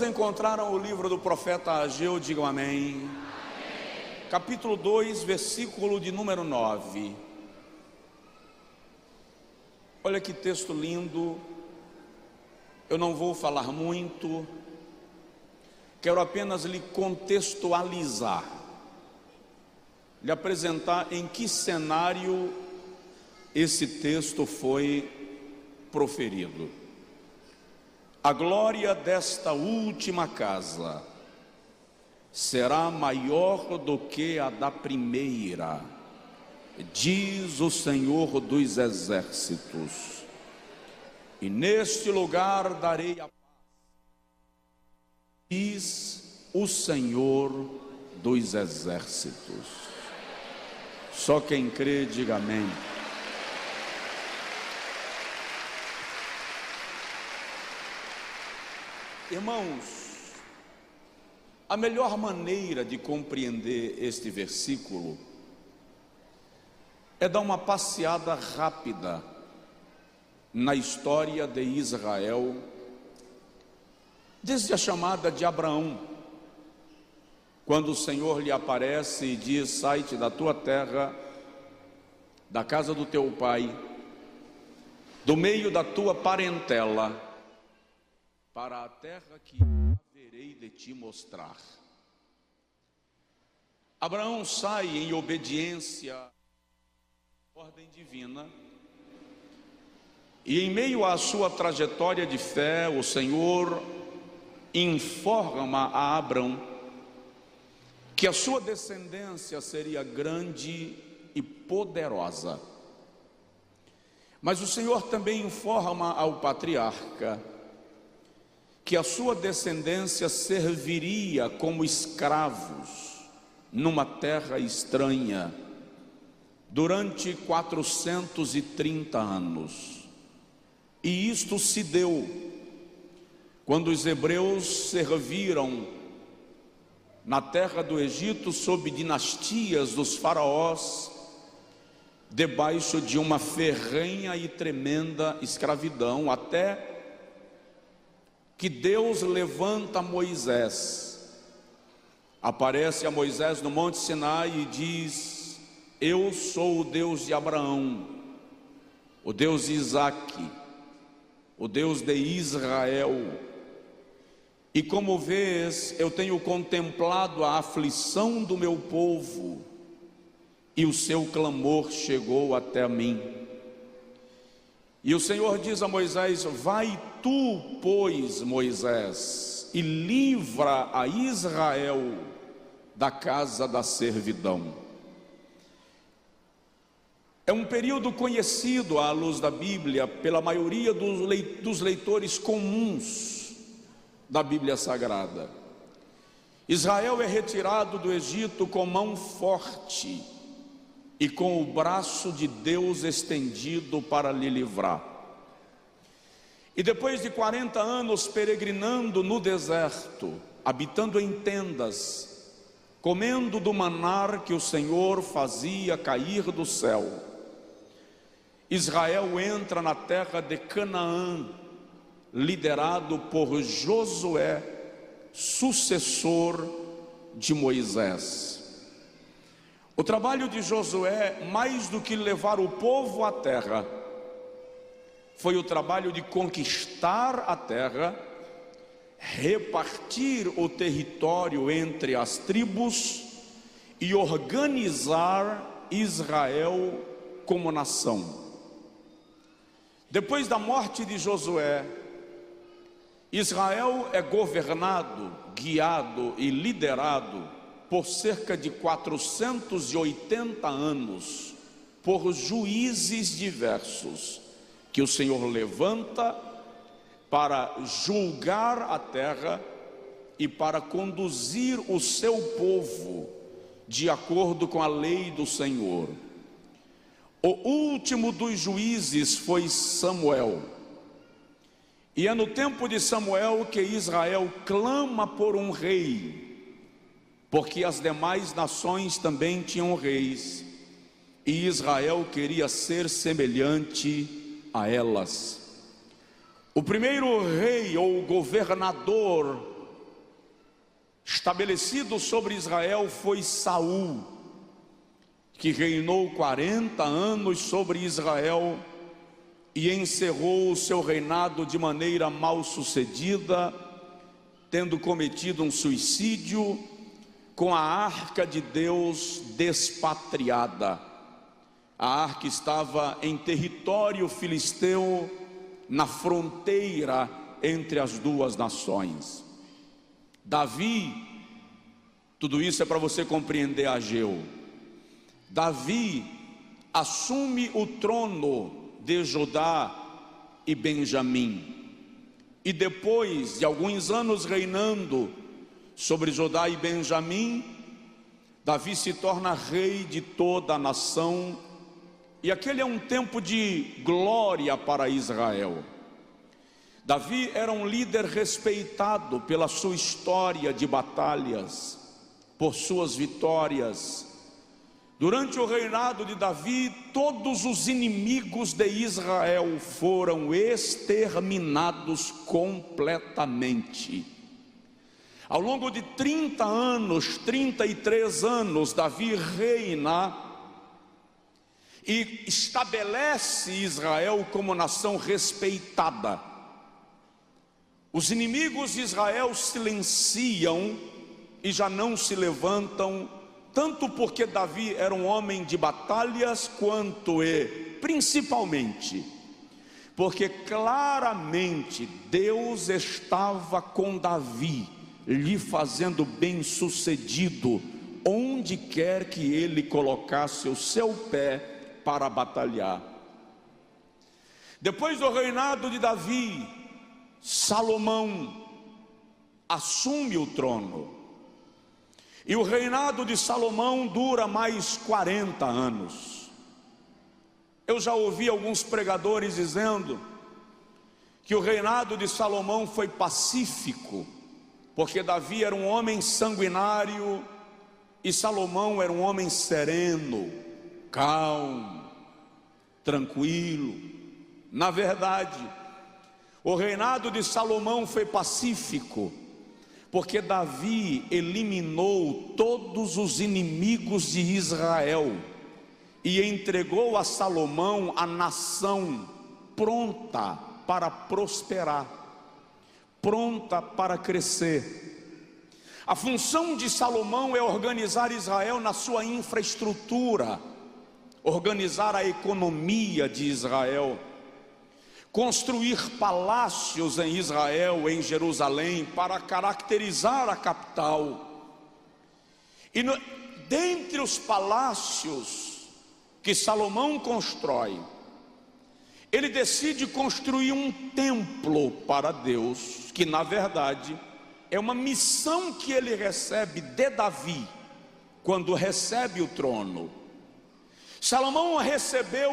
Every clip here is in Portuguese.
Todos encontraram o livro do profeta Ageu, digam amém. Capítulo 2, versículo de número 9. Olha que texto lindo. Eu não vou falar muito, quero apenas lhe contextualizar, lhe apresentar em que cenário esse texto foi proferido. A glória desta última casa será maior do que a da primeira, diz o Senhor dos Exércitos. E neste lugar darei a paz, diz o Senhor dos Exércitos. Só quem crê, diga amém. Irmãos, a melhor maneira de compreender este versículo é dar uma passeada rápida na história de Israel, desde a chamada de Abraão, quando o Senhor lhe aparece e diz: sai-te da tua terra, da casa do teu pai, do meio da tua parentela, para a terra que haverei de te mostrar. Abraão sai em obediência à ordem divina, e em meio à sua trajetória de fé, o Senhor informa a Abraão que a sua descendência seria grande e poderosa. Mas o Senhor também informa ao patriarca que a sua descendência serviria como escravos numa terra estranha durante 430 anos. E isto se deu quando os hebreus serviram na terra do Egito sob dinastias dos faraós, debaixo de uma ferrenha e tremenda escravidão, até que Deus levanta Moisés. Aparece a Moisés no Monte Sinai e diz: eu sou o Deus de Abraão, o Deus de Isaque, o Deus de Israel. E como vês, eu tenho contemplado a aflição do meu povo, e o seu clamor chegou até mim. E o Senhor diz a Moisés: vai tu, pois, Moisés, e livra a Israel da casa da servidão. É um período conhecido à luz da Bíblia pela maioria dos leitores comuns da Bíblia Sagrada. Israel é retirado do Egito com mão forte e com o braço de Deus estendido para lhe livrar. E depois de 40 anos peregrinando no deserto, habitando em tendas, comendo do manar que o Senhor fazia cair do céu, Israel entra na terra de Canaã, liderado por Josué, sucessor de Moisés. O trabalho de Josué, mais do que levar o povo à terra, foi o trabalho de conquistar a terra, repartir o território entre as tribos e organizar Israel como nação. Depois da morte de Josué, Israel é governado, guiado e liderado por cerca de 480 anos por juízes diversos, que o Senhor levanta para julgar a terra e para conduzir o seu povo de acordo com a lei do Senhor. O último dos juízes foi Samuel, e é no tempo de Samuel que Israel clama por um rei, porque as demais nações também tinham reis, e Israel queria ser semelhante a elas. O primeiro rei ou governador estabelecido sobre Israel foi Saul, que reinou 40 anos sobre Israel e encerrou o seu reinado de maneira mal sucedida, tendo cometido um suicídio com a arca de Deus despatriada. A arca estava em território filisteu, na fronteira entre as duas nações. Davi, tudo isso é para você compreender Ageu. Davi assume o trono de Judá e Benjamim, e depois de alguns anos reinando sobre Judá e Benjamim, Davi se torna rei de toda a nação, e aquele é um tempo de glória para Israel. Davi era um líder respeitado pela sua história de batalhas, por suas vitórias. Durante o reinado de Davi, todos os inimigos de Israel foram exterminados completamente. Ao longo de 30 anos, 33 anos, Davi reina e estabelece Israel como nação respeitada. Os inimigos de Israel silenciam e já não se levantam, tanto porque Davi era um homem de batalhas, quanto principalmente, porque claramente Deus estava com Davi, lhe fazendo bem sucedido, onde quer que ele colocasse o seu pé para batalhar. Depois do reinado de Davi, Salomão assume o trono, e o reinado de Salomão dura mais 40 anos. Eu já ouvi alguns pregadores dizendo que o reinado de Salomão foi pacífico, porque Davi era um homem sanguinário e Salomão era um homem sereno, calmo, tranquilo. Na verdade, o reinado de Salomão foi pacífico, porque Davi eliminou todos os inimigos de Israel e entregou a Salomão a nação pronta para prosperar, pronta para crescer. A função de Salomão é organizar Israel na sua infraestrutura, organizar a economia de Israel, construir palácios em Israel, em Jerusalém, para caracterizar a capital. E dentre os palácios que Salomão constrói, ele decide construir um templo para Deus, que na verdade é uma missão que ele recebe de Davi, quando recebe o trono. Salomão recebeu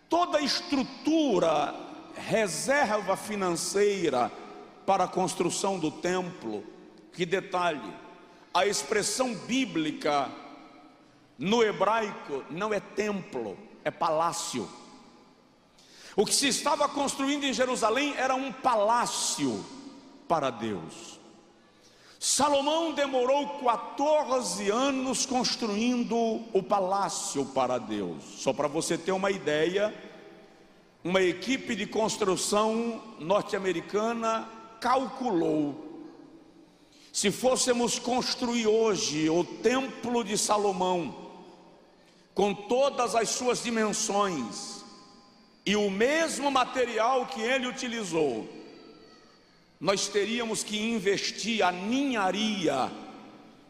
toda a estrutura, reserva financeira para a construção do templo. Que detalhe, a expressão bíblica no hebraico não é templo, é palácio. O que se estava construindo em Jerusalém era um palácio para Deus. Salomão demorou 14 anos construindo o palácio para Deus. Só para você ter uma ideia, uma equipe de construção norte-americana calculou: se fôssemos construir hoje o templo de Salomão, com todas as suas dimensões e o mesmo material que ele utilizou, nós teríamos que investir a ninharia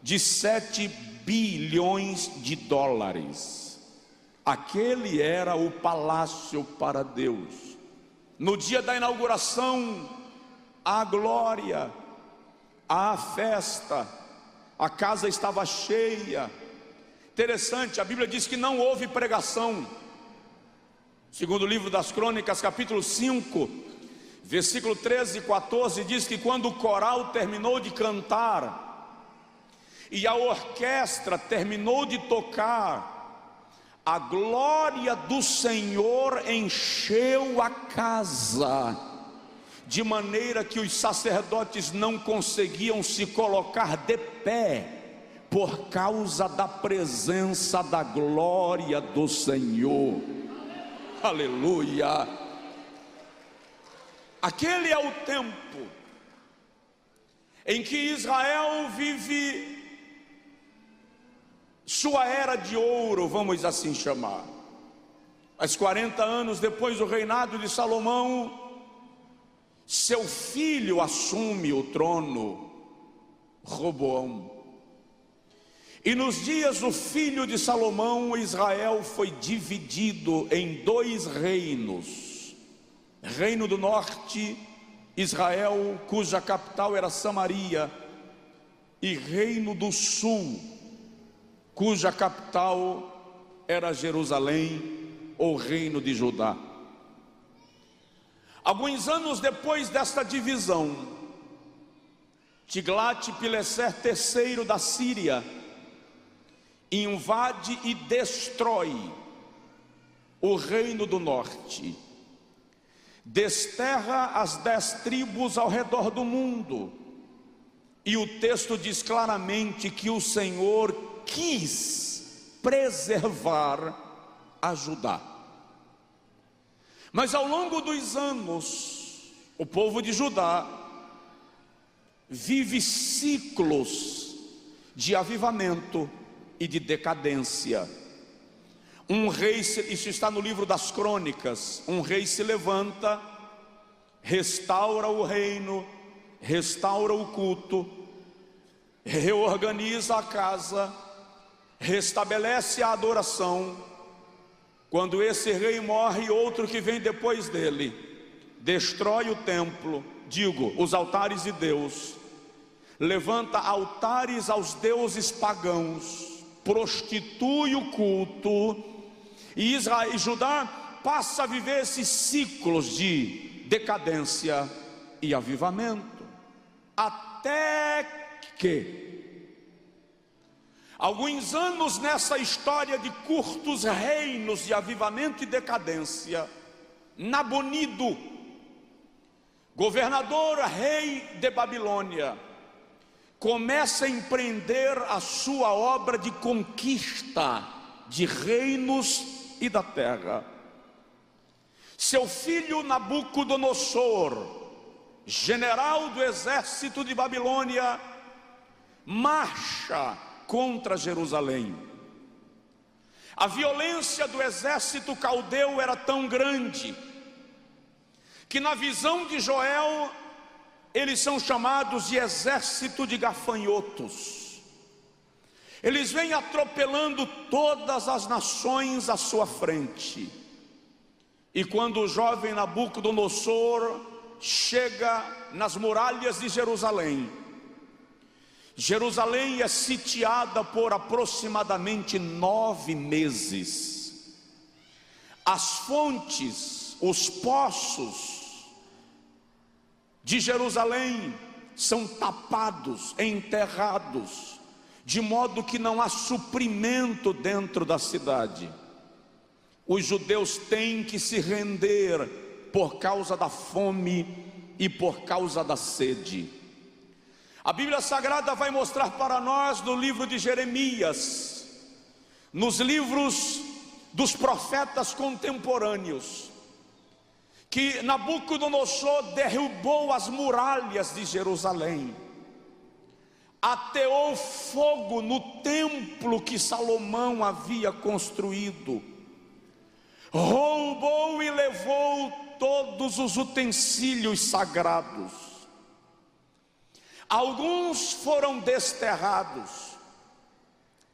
de 7 bilhões de dólares. Aquele era o palácio para Deus. No dia da inauguração, a glória, a festa, a casa estava cheia. Interessante, a Bíblia diz que não houve pregação. Segundo o livro das Crônicas, capítulo 5, versículo 13 e 14, diz que quando o coral terminou de cantar e a orquestra terminou de tocar, a glória do Senhor encheu a casa de maneira que os sacerdotes não conseguiam se colocar de pé, por causa da presença da glória do Senhor. Aleluia! Aquele é o tempo em que Israel vive sua era de ouro, vamos assim chamar. Mas 40 anos depois do reinado de Salomão, seu filho assume o trono, Roboão. E nos dias do filho de Salomão, Israel foi dividido em 2 reinos. Reino do norte, Israel, cuja capital era Samaria, e reino do sul, cuja capital era Jerusalém, ou reino de Judá. Alguns anos depois desta divisão, Tiglat-Pileser III da Síria invade e destrói o reino do norte, desterra as 10 tribos ao redor do mundo, e o texto diz claramente que o Senhor quis preservar a Judá. Mas ao longo dos anos, o povo de Judá vive ciclos de avivamento e de decadência. Um rei, isso está no livro das Crônicas, um rei se levanta, restaura o reino, restaura o culto, reorganiza a casa, restabelece a adoração. Quando esse rei morre, outro que vem depois dele destrói o templo, os altares de Deus, levanta altares aos deuses pagãos, prostitui o culto, e Israel e Judá passa a viver esses ciclos de decadência e avivamento, até que alguns anos nessa história de curtos reinos de avivamento e decadência, Nabonido, governador rei de Babilônia, começa a empreender a sua obra de conquista de reinos e da terra. Seu filho Nabucodonosor, general do exército de Babilônia, marcha contra Jerusalém. A violência do exército caldeu era tão grande que na visão de Joel eles são chamados de exército de gafanhotos. Eles vêm atropelando todas as nações à sua frente. E quando o jovem Nabucodonosor chega nas muralhas de Jerusalém, Jerusalém é sitiada por aproximadamente 9 meses. As fontes, os poços de Jerusalém são tapados, enterrados, de modo que não há suprimento dentro da cidade. Os judeus têm que se render por causa da fome e por causa da sede. A Bíblia Sagrada vai mostrar para nós no livro de Jeremias, nos livros dos profetas contemporâneos, que Nabucodonosor derrubou as muralhas de Jerusalém, ateou fogo no templo que Salomão havia construído, roubou e levou todos os utensílios sagrados. Alguns foram desterrados,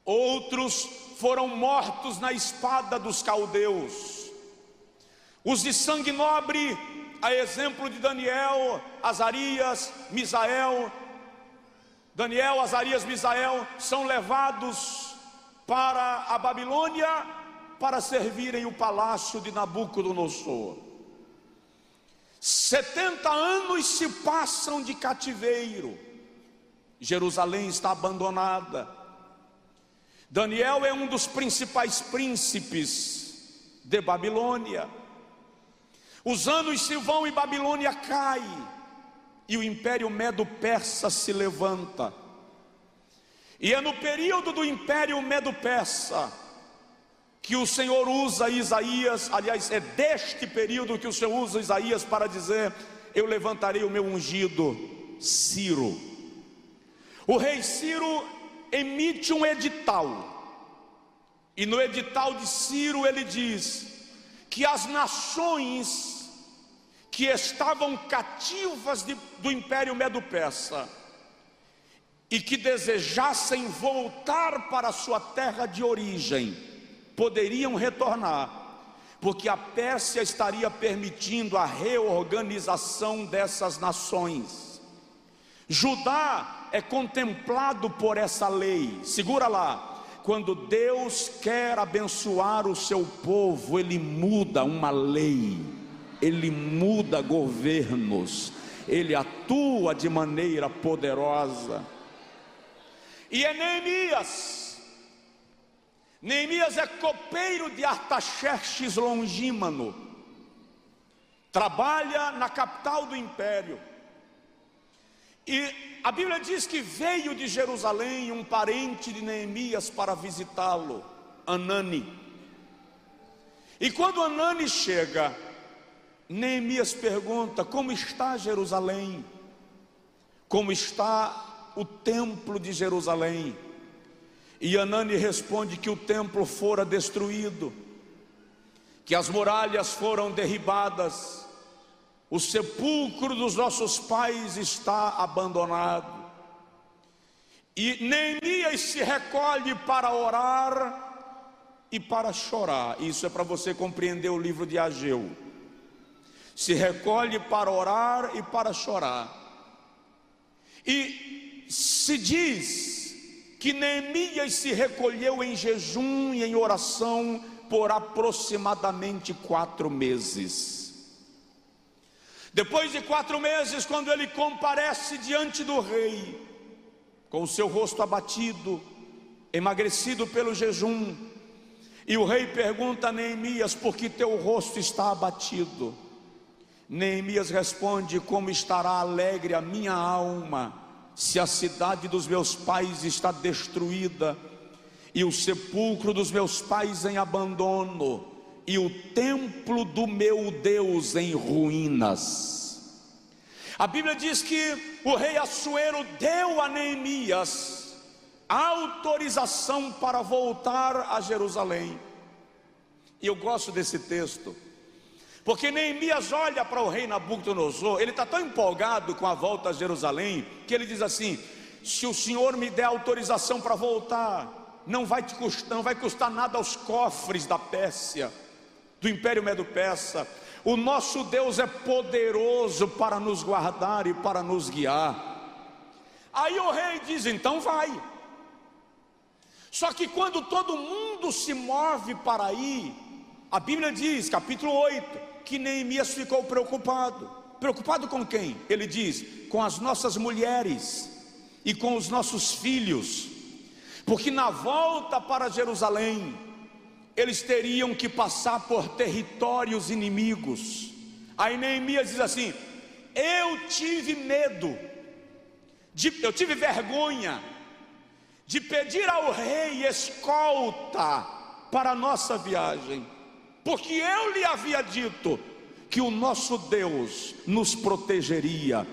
outros foram mortos na espada dos caldeus. Os de sangue nobre, a exemplo de Daniel, Azarias, Misael, são levados para a Babilônia para servirem o palácio de Nabucodonosor. 70 anos se passam de cativeiro, Jerusalém está abandonada. Daniel é um dos principais príncipes de Babilônia. Os anos se vão e Babilônia cai, e o Império Medo-Persa se levanta. E é no período do Império Medo-Persa que o Senhor usa Isaías, aliás, é deste período que o Senhor usa Isaías para dizer: eu levantarei o meu ungido, Ciro. O rei Ciro emite um edital, e no edital de Ciro ele diz que as nações que estavam cativas do Império Medo-Persa e que desejassem voltar para a sua terra de origem, poderiam retornar, porque a Pérsia estaria permitindo a reorganização dessas nações. Judá é contemplado por essa lei. Segura lá. Quando Deus quer abençoar o seu povo, Ele muda uma lei, Ele muda governos, Ele atua de maneira poderosa. E é Neemias. Neemias é copeiro de Artaxerxes Longímano, trabalha na capital do império. E a Bíblia diz que veio de Jerusalém um parente de Neemias para visitá-lo, Anani. E quando Anani chega, Neemias pergunta: como está Jerusalém? Como está o templo de Jerusalém? E Anani responde que o templo fora destruído, que as muralhas foram derribadas, o sepulcro dos nossos pais está abandonado. E Neemias se recolhe para orar e para chorar. Isso é para você compreender o livro de Ageu. Se recolhe para orar e para chorar. E se diz que Neemias se recolheu em jejum e em oração por aproximadamente 4 meses. Depois de 4 meses, quando ele comparece diante do rei, com o seu rosto abatido, emagrecido pelo jejum, e o rei pergunta a Neemias: por que teu rosto está abatido? Neemias responde: como estará alegre a minha alma, se a cidade dos meus pais está destruída, e o sepulcro dos meus pais em abandono, e o templo do meu Deus em ruínas. A Bíblia diz que o rei Assuero deu a Neemias a autorização para voltar a Jerusalém. E eu gosto desse texto, porque Neemias olha para o rei Nabucodonosor. Ele está tão empolgado com a volta a Jerusalém, que ele diz assim: se o Senhor me der autorização para voltar, não vai custar nada aos cofres da Pérsia, do Império Medo-Persa. O nosso Deus é poderoso para nos guardar e para nos guiar. Aí o rei diz: então vai. Só que quando todo mundo se move para ir, a Bíblia diz, capítulo 8, que Neemias ficou preocupado. Preocupado com quem? Ele diz: com as nossas mulheres e com os nossos filhos, porque na volta para Jerusalém eles teriam que passar por territórios inimigos. Aí Neemias diz assim: eu tive medo, eu tive vergonha de pedir ao rei escolta para a nossa viagem, porque eu lhe havia dito que o nosso Deus nos protegeria.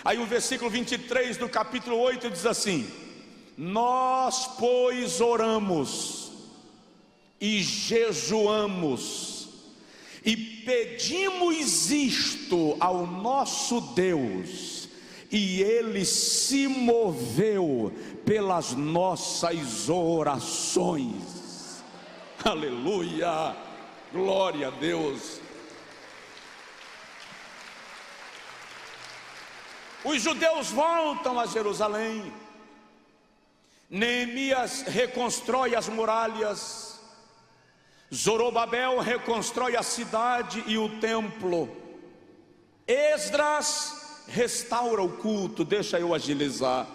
Aí o versículo 23 do capítulo 8 diz assim: nós, pois, oramos e jejuamos e pedimos isto ao nosso Deus, e Ele se moveu pelas nossas orações. Aleluia, glória a Deus. Os judeus voltam a Jerusalém. Neemias reconstrói as muralhas, Zorobabel reconstrói a cidade e o templo, Esdras restaura o culto. Deixa eu agilizar.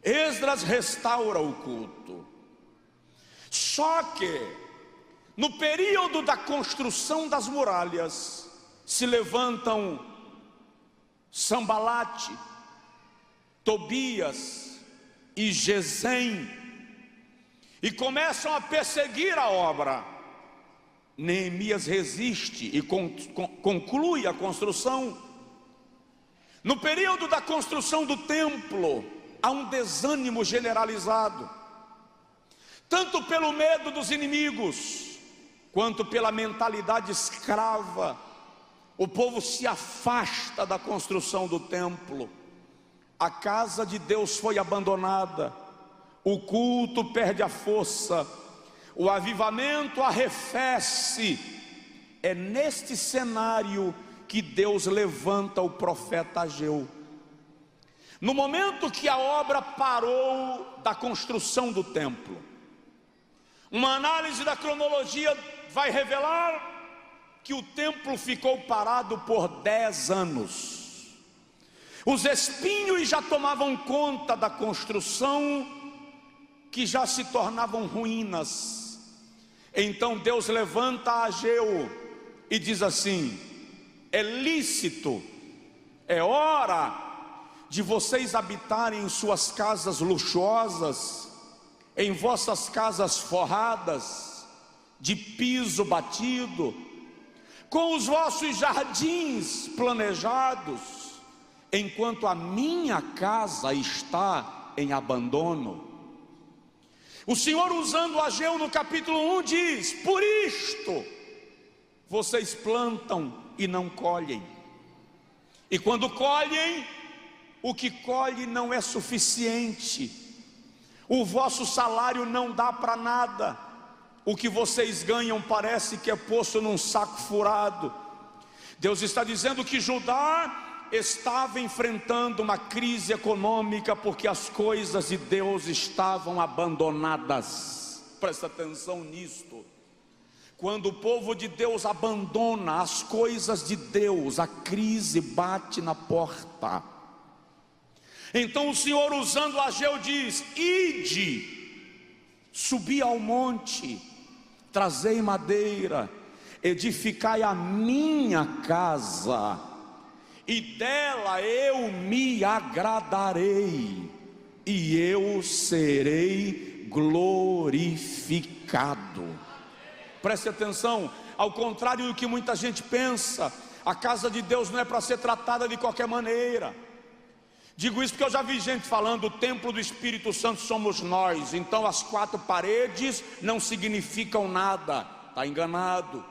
Esdras restaura o culto. Só que no período da construção das muralhas, se levantam Sambalate, Tobias e Gesem e começam a perseguir a obra. Neemias resiste e conclui a construção. No período da construção do templo, há um desânimo generalizado, tanto pelo medo dos inimigos, quanto pela mentalidade escrava. O povo se afasta da construção do templo. A casa de Deus foi abandonada. O culto perde a força. O avivamento arrefece. É neste cenário que Deus levanta o profeta Ageu. No momento que a obra parou da construção do templo, uma análise da cronologia vai revelar que o templo ficou parado por 10 anos. Os espinhos já tomavam conta da construção, que já se tornavam ruínas. Então Deus levanta Ageu e diz assim: é lícito, é hora de vocês habitarem em suas casas luxuosas, em vossas casas forradas, de piso batido, com os vossos jardins planejados, enquanto a minha casa está em abandono. O Senhor, usando Ageu no capítulo 1, diz: por isto vocês plantam e não colhem, e quando colhem, o que colhe não é suficiente, o vosso salário não dá para nada, o que vocês ganham parece que é posto num saco furado. Deus está dizendo que Judá estava enfrentando uma crise econômica, porque as coisas de Deus estavam abandonadas. Presta atenção nisto. Quando o povo de Deus abandona as coisas de Deus, a crise bate na porta. Então o Senhor, usando Ageu, diz: ide, subi ao monte, trazei madeira, edificai a minha casa, e dela eu me agradarei, e eu serei glorificado. Preste atenção, ao contrário do que muita gente pensa, a casa de Deus não é para ser tratada de qualquer maneira. Digo isso porque eu já vi gente falando: o templo do Espírito Santo somos nós, então as 4 paredes não significam nada. Está enganado.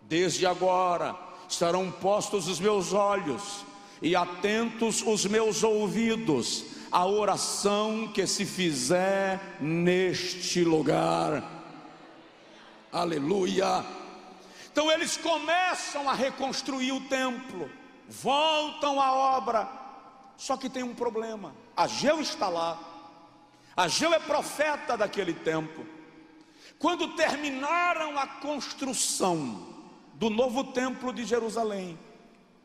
Desde agora estarão postos os meus olhos e atentos os meus ouvidos à oração que se fizer neste lugar. Aleluia. Então eles começam a reconstruir o templo, voltam à obra. Só que tem um problema: Ageu está lá, Ageu é profeta daquele tempo. Quando terminaram a construção do novo templo de Jerusalém,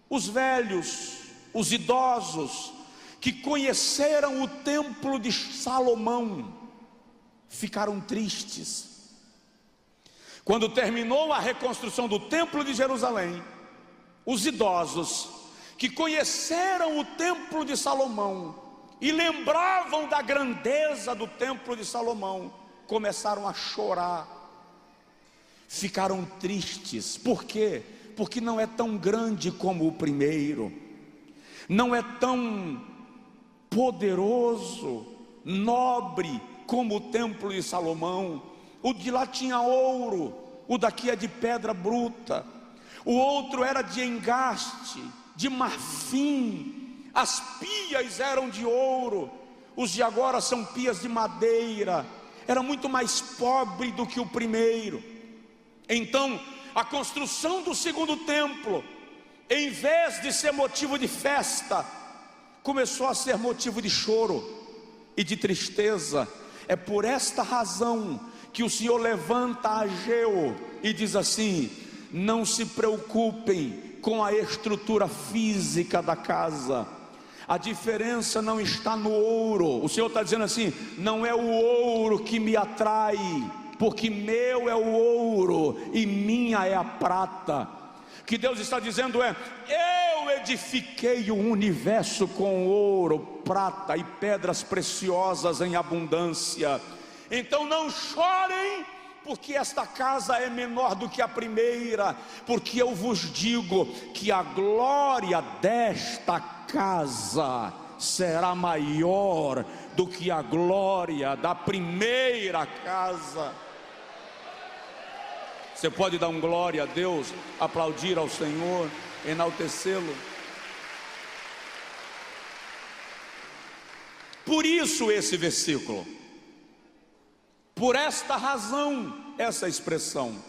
os velhos, os idosos, que conheceram o templo de Salomão, ficaram tristes. Quando terminou a reconstrução do templo de Jerusalém, os idosos que conheceram o templo de Salomão e lembravam da grandeza do templo de Salomão, começaram a chorar, ficaram tristes. Por quê? Porque não é tão grande como o primeiro, não é tão poderoso, nobre como o templo de Salomão. O de lá tinha ouro, o daqui é de pedra bruta, o outro era de engaste, de marfim, as pias eram de ouro, os de agora são pias de madeira. Era muito mais pobre do que o primeiro. Então a construção do segundo templo, em vez de ser motivo de festa, começou a ser motivo de choro e de tristeza. É por esta razão que o Senhor levanta Ageu e diz assim: não se preocupem com a estrutura física da casa, a diferença não está no ouro. O Senhor está dizendo assim: não é o ouro que me atrai, porque meu é o ouro e minha é a prata. O que Deus está dizendo é: eu edifiquei o universo com ouro, prata e pedras preciosas em abundância. Então não chorem, porque esta casa é menor do que a primeira, porque eu vos digo que a glória desta casa será maior do que a glória da primeira casa. Você pode dar um glória a Deus, aplaudir ao Senhor, enaltecê-lo? Por isso esse versículo, por esta razão essa expressão.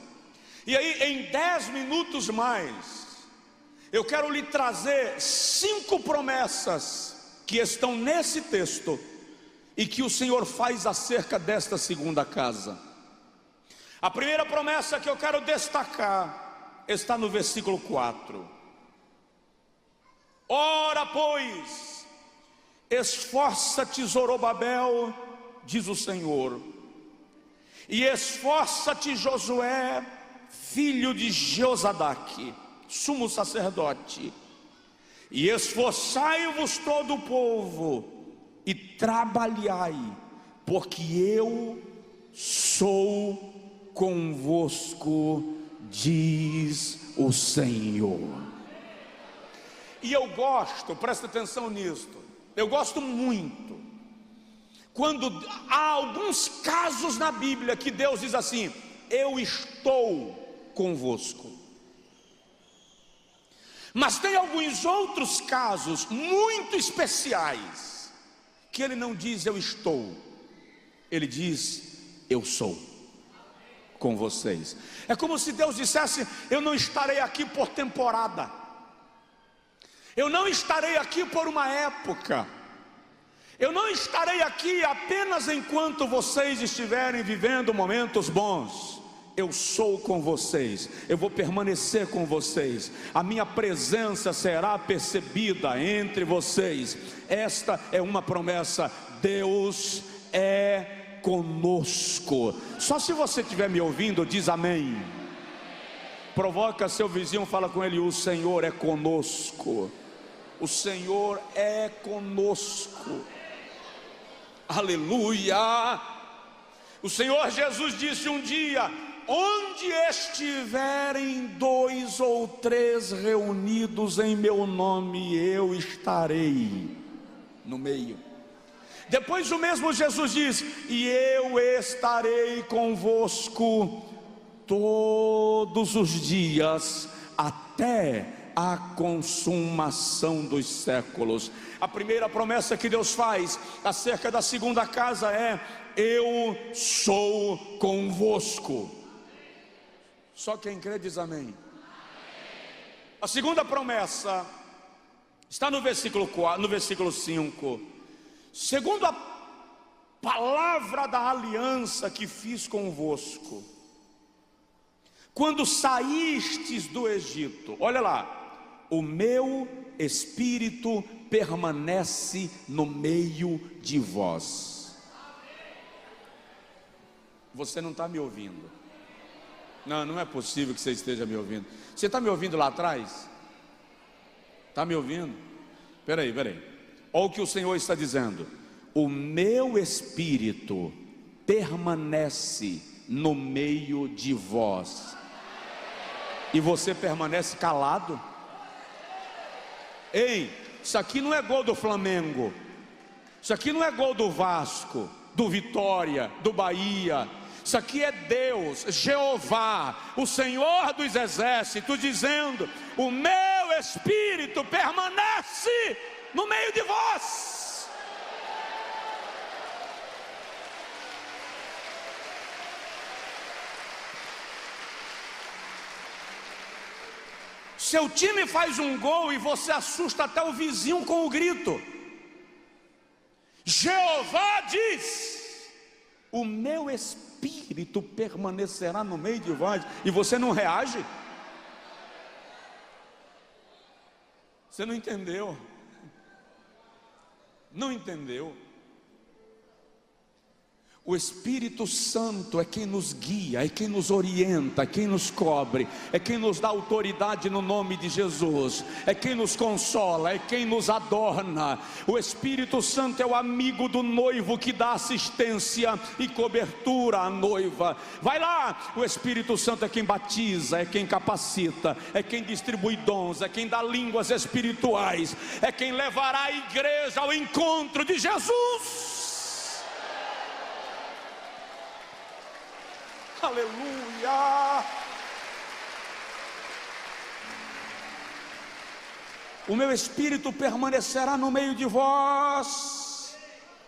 E aí em 10 minutos mais, eu quero lhe trazer 5 promessas que estão nesse texto e que o Senhor faz acerca desta segunda casa. A primeira promessa que eu quero destacar está no versículo 4. Ora, pois, esforça-te, Zorobabel, diz o Senhor, e esforça-te, Josué, filho de Josadaque, sumo sacerdote, e esforçai-vos todo o povo, e trabalhai, porque eu sou convosco, diz o Senhor. E eu gosto, presta atenção nisto, eu gosto muito quando há alguns casos na Bíblia que Deus diz assim: eu estou convosco. Mas tem alguns outros casos muito especiais que ele não diz eu estou, ele diz eu sou com vocês. É como se Deus dissesse: eu não estarei aqui por temporada, eu não estarei aqui por uma época, eu não estarei aqui apenas enquanto vocês estiverem vivendo momentos bons. Eu sou com vocês, eu vou permanecer com vocês, a minha presença será percebida entre vocês. Esta é uma promessa, Deus é conosco. Só se você estiver me ouvindo, diz amém. Provoca seu vizinho, fala com ele: o Senhor é conosco. O Senhor é conosco. Aleluia. O Senhor Jesus disse um dia: onde estiverem 2 ou 3 reunidos em meu nome, eu estarei no meio. Depois o mesmo Jesus diz: e eu estarei convosco todos os dias, até a consumação dos séculos. A primeira promessa que Deus faz acerca da segunda casa é: eu sou convosco. Só quem crê diz amém. A segunda promessa está no versículo 4, no versículo 5. Segundo a palavra da aliança que fiz convosco, quando saístes do Egito, olha lá, o meu Espírito permanece no meio de vós. Você não está me ouvindo? Não, não é possível que você esteja me ouvindo. Você está me ouvindo lá atrás? Está me ouvindo? Espera aí. Olha o que o Senhor está dizendo: o meu Espírito permanece no meio de vós. E você permanece calado? Ei, isso aqui não é gol do Flamengo, isso aqui não é gol do Vasco, do Vitória, do Bahia. Isso aqui é Deus, Jeová, o Senhor dos exércitos, dizendo: o meu Espírito permanece no meio de vós. Seu time faz um gol e você assusta até o vizinho com o grito. Jeová diz: o meu Espírito permanecerá no meio de vós, e você não reage? Você não entendeu? Não entendeu? O Espírito Santo é quem nos guia, é quem nos orienta, é quem nos cobre, é quem nos dá autoridade no nome de Jesus, é quem nos consola, é quem nos adorna. O Espírito Santo é o amigo do noivo que dá assistência e cobertura à noiva. Vai lá, o Espírito Santo é quem batiza, é quem capacita, é quem distribui dons, é quem dá línguas espirituais, é quem levará a igreja ao encontro de Jesus. Aleluia! O meu espírito permanecerá no meio de vós.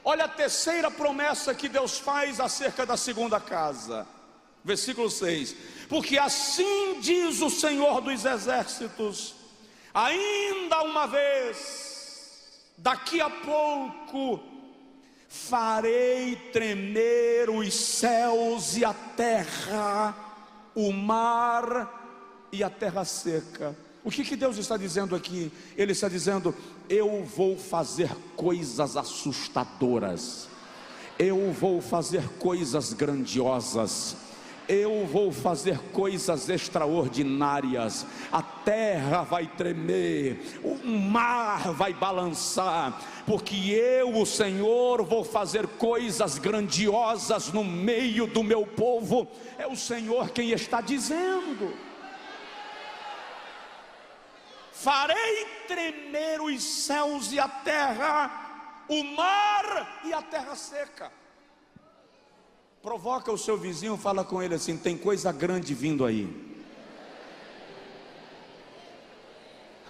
Olha a terceira promessa que Deus faz acerca da segunda casa. Versículo 6: porque assim diz o Senhor dos exércitos: ainda uma vez, daqui a pouco, farei tremer os céus e a terra, o mar e a terra seca. O que Deus está dizendo aqui? Ele está dizendo: eu vou fazer coisas assustadoras, eu vou fazer coisas grandiosas, eu vou fazer coisas extraordinárias. A terra vai tremer, o mar vai balançar, porque eu, o Senhor, vou fazer coisas grandiosas no meio do meu povo. É o Senhor quem está dizendo. Farei tremer os céus e a terra, o mar e a terra seca. Provoca o seu vizinho, fala com ele assim: tem coisa grande vindo aí.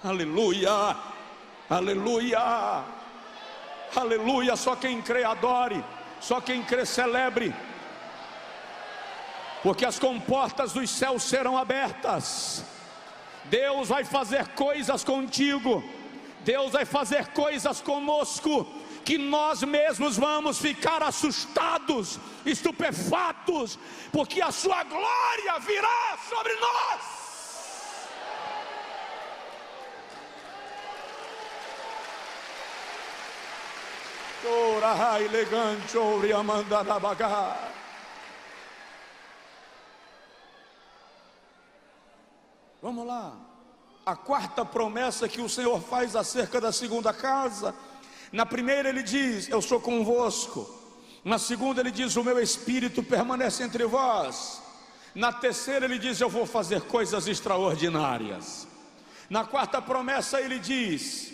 Aleluia, aleluia, aleluia. Só quem crê adore, só quem crê celebre, porque as comportas dos céus serão abertas. Deus vai fazer coisas contigo, Deus vai fazer coisas conosco, que nós mesmos vamos ficar assustados, estupefatos, porque a sua glória virá sobre nós. Ora elegante, ora mandar bagar. Vamos lá. A quarta promessa que o Senhor faz acerca da segunda casa. Na primeira ele diz: eu sou convosco. Na segunda ele diz: o meu espírito permanece entre vós. Na terceira ele diz: eu vou fazer coisas extraordinárias. Na quarta promessa ele diz,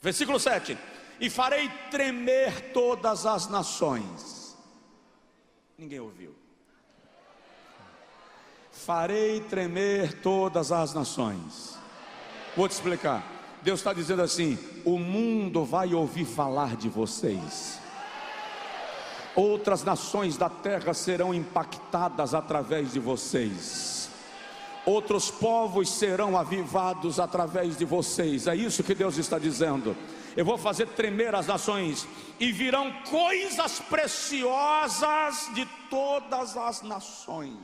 versículo 7: e farei tremer todas as nações. Ninguém ouviu. Farei tremer todas as nações. Vou te explicar. Deus está dizendo assim: o mundo vai ouvir falar de vocês. Outras nações da terra serão impactadas através de vocês. Outros povos serão avivados através de vocês. É isso que Deus está dizendo. Eu vou fazer tremer as nações, e virão coisas preciosas de todas as nações.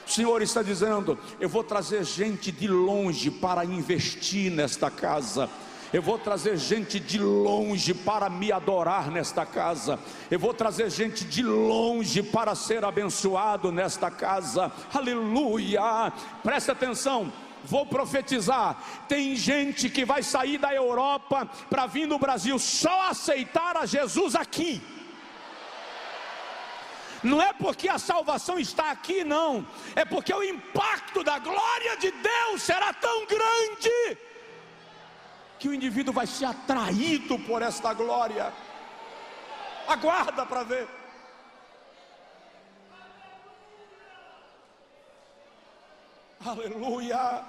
O Senhor está dizendo: eu vou trazer gente de longe para investir nesta casa. Eu vou trazer gente de longe para me adorar nesta casa. Eu vou trazer gente de longe para ser abençoado nesta casa. Aleluia! Presta atenção. Vou profetizar. Tem gente que vai sair da Europa para vir no Brasil só aceitar a Jesus aqui. Não é porque a salvação está aqui, não. É porque o impacto da glória de Deus será tão grande que o indivíduo vai ser atraído por esta glória. Aguarda para ver. Aleluia,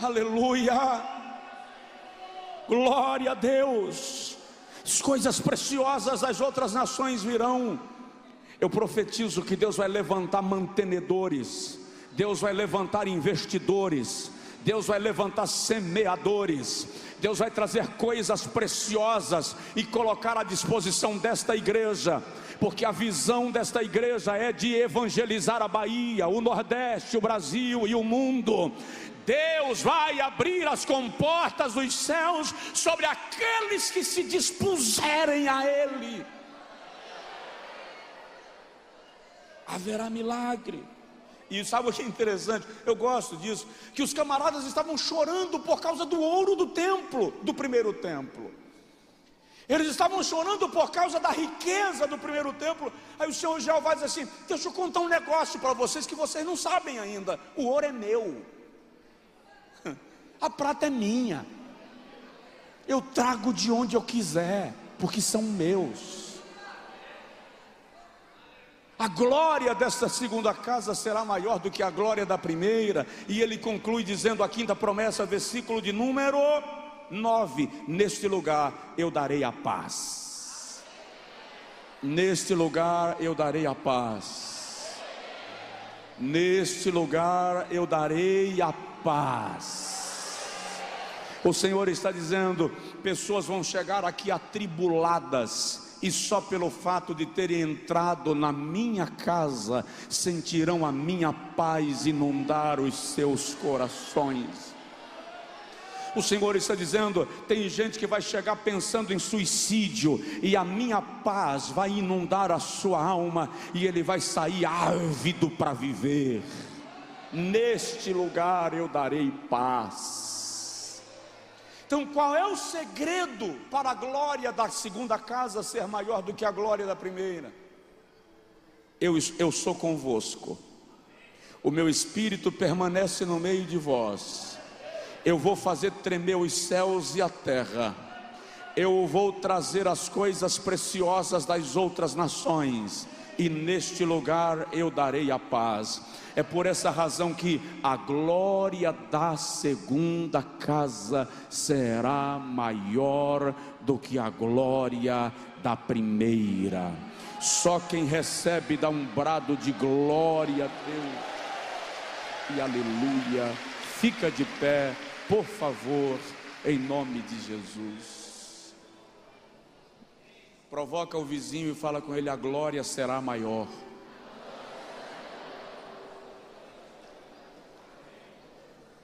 aleluia, glória a Deus. As coisas preciosas das outras nações virão. Eu profetizo que Deus vai levantar mantenedores, Deus vai levantar investidores, Deus vai levantar semeadores, Deus vai trazer coisas preciosas e colocar à disposição desta igreja, porque a visão desta igreja é de evangelizar a Bahia, o Nordeste, o Brasil e o mundo. Deus vai abrir as comportas dos céus sobre aqueles que se dispuserem a Ele. Haverá milagre. E sabe o que é interessante? Eu gosto disso, que os camaradas estavam chorando por causa do ouro do templo, do primeiro templo. Eles estavam chorando por causa da riqueza do primeiro templo. Aí o Senhor Jeová diz assim: deixa eu contar um negócio para vocês que vocês não sabem ainda. O ouro é meu, a prata é minha, eu trago de onde eu quiser, porque são meus. A glória desta segunda casa será maior do que a glória da primeira. E ele conclui dizendo a quinta promessa, versículo de número 9: neste lugar eu darei a paz. Neste lugar eu darei a paz. Neste lugar eu darei a paz. O Senhor está dizendo: pessoas vão chegar aqui atribuladas, e só pelo fato de terem entrado na minha casa, sentirão a minha paz inundar os seus corações. O Senhor está dizendo: tem gente que vai chegar pensando em suicídio, e a minha paz vai inundar a sua alma, e ele vai sair ávido para viver. Neste lugar eu darei paz. Então, qual é o segredo para a glória da segunda casa ser maior do que a glória da primeira? Eu sou convosco, o meu Espírito permanece no meio de vós, eu vou fazer tremer os céus e a terra, eu vou trazer as coisas preciosas das outras nações, e neste lugar eu darei a paz. É por essa razão que a glória da segunda casa será maior do que a glória da primeira. Só quem recebe dá um brado de glória a Deus e aleluia. Fica de pé, por favor, em nome de Jesus. Provoca o vizinho e fala com ele: a glória será maior.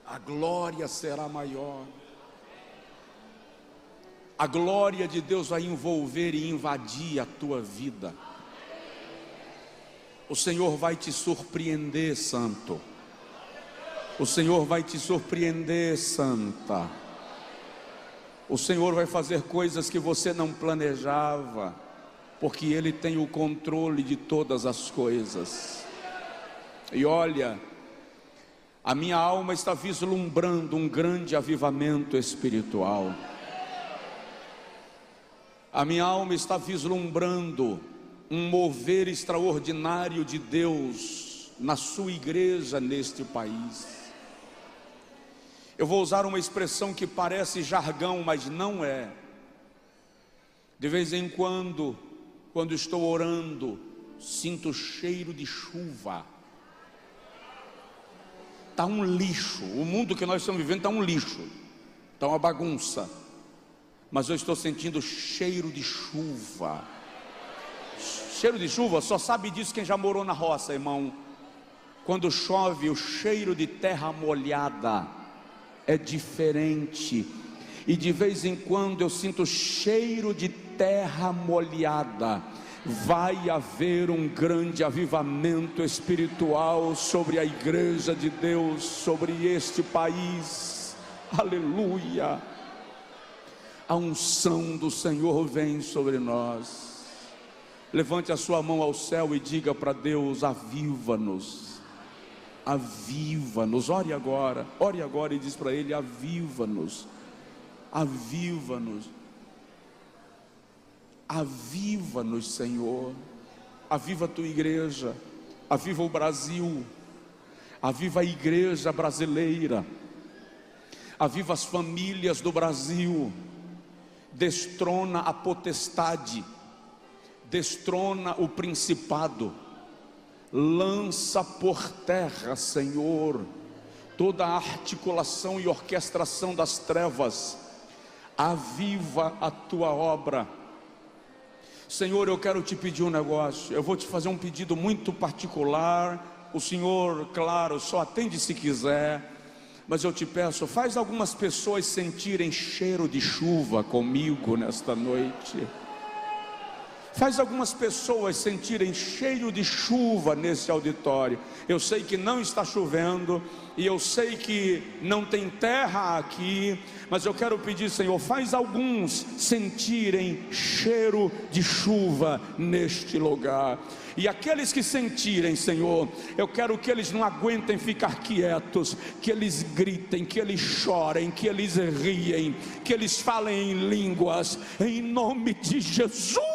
A glória será maior. A glória de Deus vai envolver e invadir a tua vida. O Senhor vai te surpreender, santo. O Senhor vai te surpreender, santa. O Senhor vai fazer coisas que você não planejava, porque Ele tem o controle de todas as coisas. E olha, a minha alma está vislumbrando um grande avivamento espiritual. A minha alma está vislumbrando um mover extraordinário de Deus na sua igreja neste país. Eu vou usar uma expressão que parece jargão, mas não é. De vez em quando estou orando, sinto cheiro de chuva. Está um lixo, o mundo que nós estamos vivendo está um lixo, está uma bagunça, mas eu estou sentindo cheiro de chuva. Cheiro de chuva, só sabe disso quem já morou na roça, irmão. Quando chove, o cheiro de terra molhada é diferente, e de vez em quando eu sinto cheiro de terra molhada. Vai haver um grande avivamento espiritual sobre a igreja de Deus, sobre este país, aleluia. A unção do Senhor vem sobre nós. Levante a sua mão ao céu e diga para Deus: aviva-nos, aviva-nos. Ore agora e diz para Ele: aviva-nos, aviva-nos. Aviva-nos, Senhor. Aviva a tua igreja, aviva o Brasil, aviva a igreja brasileira, aviva as famílias do Brasil. Destrona a potestade, destrona o principado, lança por terra, Senhor, toda a articulação e orquestração das trevas. aviva a tua obra. Senhor, eu quero te pedir um negócio, eu vou te fazer um pedido muito particular. O Senhor, claro, só atende se quiser, mas eu te peço, faz algumas pessoas sentirem cheiro de chuva comigo nesta noite. Faz algumas pessoas sentirem cheiro de chuva nesse auditório. Eu sei que não está chovendo, e eu sei que não tem terra aqui, mas eu quero pedir, Senhor, faz alguns sentirem cheiro de chuva neste lugar. E aqueles que sentirem, Senhor, eu quero que eles não aguentem ficar quietos, que eles gritem, que eles chorem, que eles riem, que eles falem em línguas, em nome de Jesus.